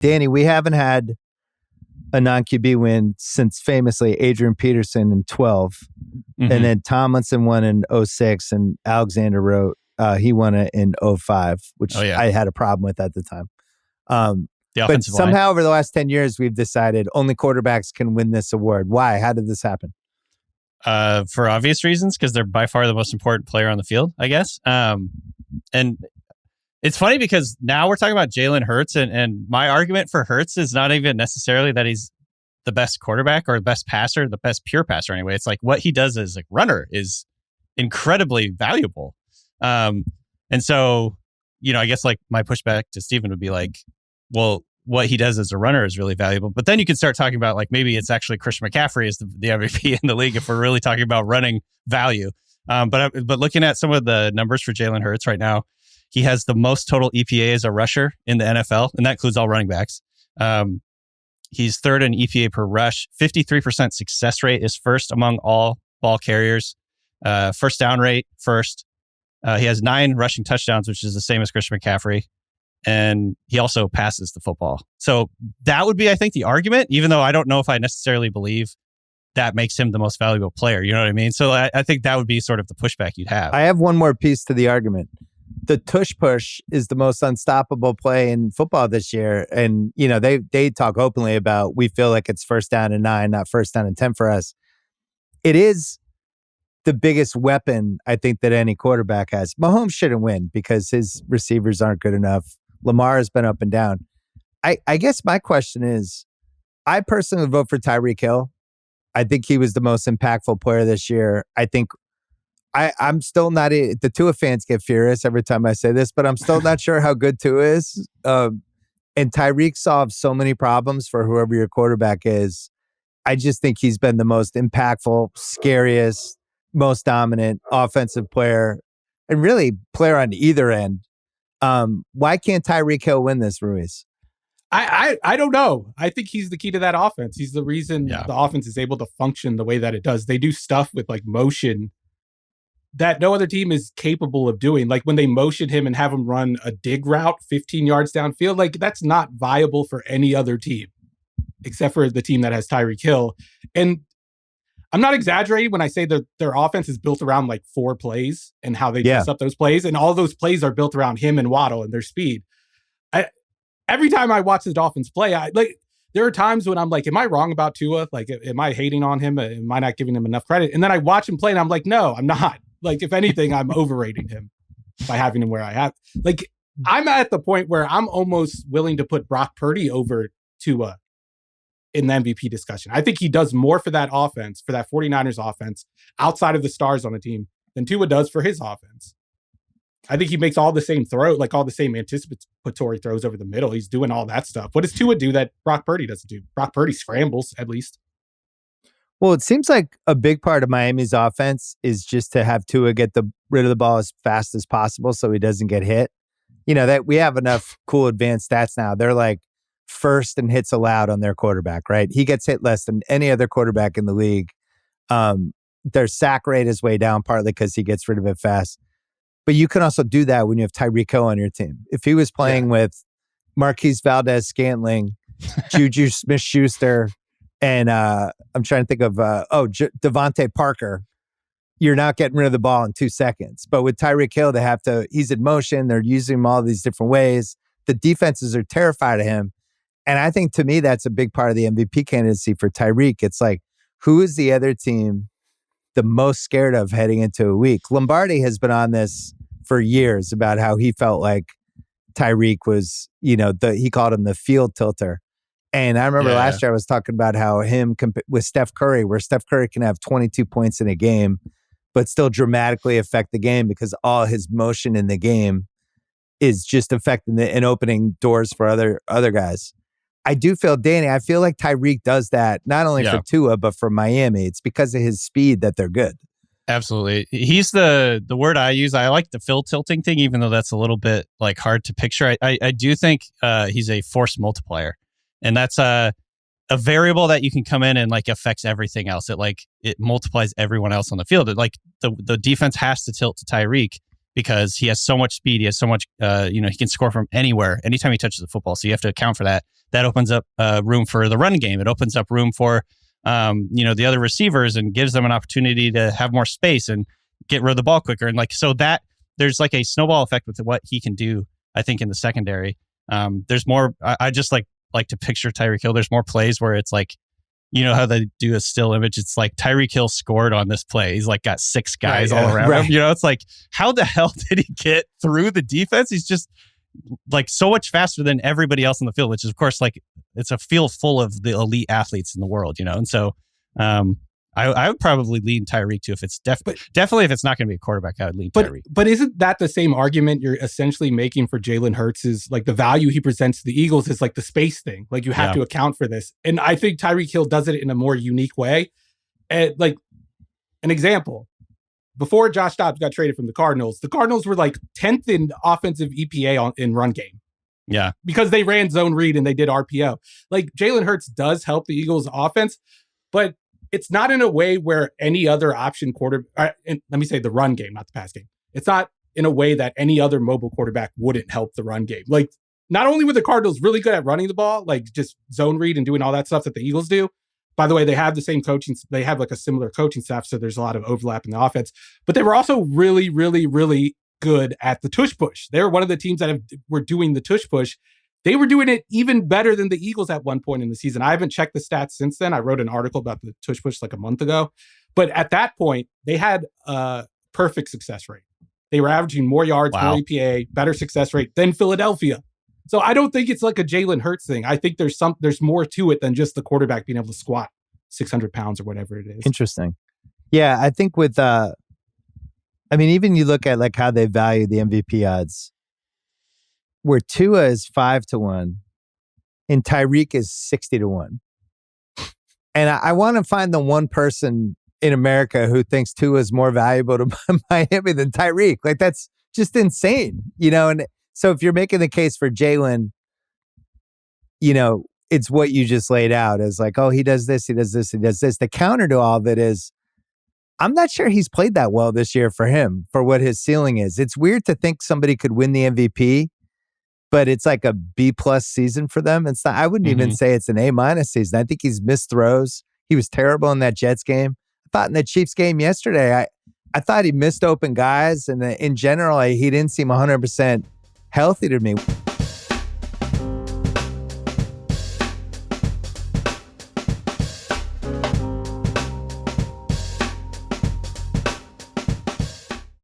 Danny, we haven't had a non-QB win since famously Adrian Peterson in 12. Mm-hmm. And then Tomlinson won in 06 and Alexander wrote, he won it in 05, which I had a problem with at the time. But somehow over the last 10 years, we've decided only quarterbacks can win this award. Why? How did this happen? For obvious reasons, because they're by far the most important player on the field, I guess. And it's funny because now we're talking about Jalen Hurts, and my argument for Hurts is not even necessarily that he's the best quarterback or the best passer, the best pure passer anyway. It's like what he does as a runner is incredibly valuable. And so, I guess like my pushback to Steven would be like, well, what he does as a runner is really valuable. But then you can start talking about like maybe it's actually Christian McCaffrey is the MVP in the league if we're really talking about running value. But looking at some of the numbers for Jalen Hurts right now, he has the most total EPA as a rusher in the NFL, and that includes all running backs. He's third in EPA per rush. 53% success rate is first among all ball carriers. First down rate, first. He has 9 rushing touchdowns, which is the same as Christian McCaffrey. And he also passes the football. So that would be, I think, the argument, even though I don't know if I necessarily believe that makes him the most valuable player. You know what I mean? So I think that would be sort of the pushback you'd have. I have one more piece to the argument. The tush push is the most unstoppable play in football this year. And, they talk openly about we feel like it's first down and 9, not first down and 10 for us. It is the biggest weapon, I think, that any quarterback has. Mahomes shouldn't win because his receivers aren't good enough. Lamar has been up and down. I guess my question is, I personally would vote for Tyreek Hill. I think he was the most impactful player this year. I think I'm still not... The Tua fans get furious every time I say this, but I'm still not sure how good Tua is. And Tyreek solves so many problems for whoever your quarterback is. I just think he's been the most impactful, scariest, most dominant offensive player, and really player on either end. Why can't Tyreek Hill win this, Ruiz? I don't know. I think he's the key to that offense. He's the reason the offense is able to function the way that it does. They do stuff with like motion that no other team is capable of doing. Like when they motion him and have him run a dig route 15 yards downfield, like that's not viable for any other team except for the team that has Tyreek Hill. And I'm not exaggerating when I say that their offense is built around like 4 plays and how they dress up those plays. And all those plays are built around him and Waddle and their speed. Every time I watch the Dolphins play, there are times when I'm like, am I wrong about Tua? Like, am I hating on him? Am I not giving him enough credit? And then I watch him play and I'm like, no, I'm not. Like, if anything, I'm overrating him by having him where I have. Like, I'm at the point where I'm almost willing to put Brock Purdy over Tua in the MVP discussion. I think he does more for that offense, for that 49ers offense, outside of the stars on the team, than Tua does for his offense. I think he makes all the same throw, like all the same anticipatory throws over the middle. He's doing all that stuff. What does Tua do that Brock Purdy doesn't do? Brock Purdy scrambles, at least. Well, it seems like a big part of Miami's offense is just to have Tua get rid of the ball as fast as possible so he doesn't get hit. That we have enough cool advanced stats now. They're like first in hits allowed on their quarterback, right? He gets hit less than any other quarterback in the league. Their sack rate is way down, partly because he gets rid of it fast. But you can also do that when you have Tyreek Hill on your team. If he was playing with Marquise Valdez-Scantling, Juju Smith-Schuster, and I'm trying to think of, Devontae Parker, you're not getting rid of the ball in 2 seconds. But with Tyreek Hill, he's in motion. They're using him all these different ways. The defenses are terrified of him. And I think to me, that's a big part of the MVP candidacy for Tyreek. It's like, who is the other team the most scared of heading into a week? Lombardi has been on this for years about how he felt like Tyreek was, he called him the field tilter. And I remember last year I was talking about how him with Steph Curry, where Steph Curry can have 22 points in a game, but still dramatically affect the game because all his motion in the game is just affecting and opening doors for other guys. I do feel, Danny, I feel like Tyreek does that, not only for Tua, but for Miami. It's because of his speed that they're good. Absolutely. He's the word I use. I like the field tilting thing, even though that's a little bit like hard to picture. I do think he's a force multiplier. And that's a variable that you can come in and like affects everything else. It multiplies everyone else on the field. The defense has to tilt to Tyreek because he has so much speed. He has so much, he can score from anywhere, anytime he touches the football. So you have to account for that. That opens up room for the run game. It opens up room for, the other receivers and gives them an opportunity to have more space and get rid of the ball quicker. And so that there's like a snowball effect with what he can do, I think, in the secondary. There's more, I just like to picture Tyreek Hill. There's more plays where it's like, you know how they do a still image? It's like Tyreek Hill scored on this play. He's like got 6 guys all around him. It's like, how the hell did he get through the defense? He's just like so much faster than everybody else in the field, which is of course like it's a field full of the elite athletes in the world, And so I would probably lean Tyreek too if it's definitely if it's not going to be a quarterback, I would lean Tyreek. But isn't that the same argument you're essentially making for Jalen Hurts? Is like the value he presents to the Eagles is like the space thing. Like you have to account for this, and I think Tyreek Hill does it in a more unique way. And like an example, before Josh Dobbs got traded from the Cardinals were like 10th in offensive EPA in run game. Yeah, because they ran zone read and they did RPO. Like Jalen Hurts does help the Eagles offense, but it's not in a way where any other option quarterback, and let me say the run game, not the pass game. It's not in a way that any other mobile quarterback wouldn't help the run game. Like, not only were the Cardinals really good at running the ball, like just zone read and doing all that stuff that the Eagles do. By the way, they have the same coaching. They have like a similar coaching staff, so there's a lot of overlap in the offense. But they were also really, really, really good at the tush push. They were one of the teams that were doing the tush push. They were doing it even better than the Eagles at one point in the season. I haven't checked the stats since then. I wrote an article about the tush push like a month ago. But at that point, they had a perfect success rate. They were averaging more yards, more EPA, better success rate than Philadelphia. So I don't think it's like a Jalen Hurts thing. I think there's more to it than just the quarterback being able to squat 600 pounds or whatever it is. Interesting. Yeah, I think with, even you look at like how they value the MVP odds, where Tua is 5-1 and Tyreek is 60-1. And I want to find the one person in America who thinks Tua is more valuable to Miami than Tyreek. Like, that's just insane, And so if you're making the case for Jalen, it's what you just laid out as like, oh, he does this, he does this, he does this. The counter to all of it is, I'm not sure he's played that well this year for him, for what his ceiling is. It's weird to think somebody could win the MVP, but it's like a B+ season for them. It's not, I wouldn't even say it's an A- season. I think he's missed throws. He was terrible in that Jets game. I thought in the Chiefs game yesterday, I thought he missed open guys. And in general, he didn't seem 100% healthy to me.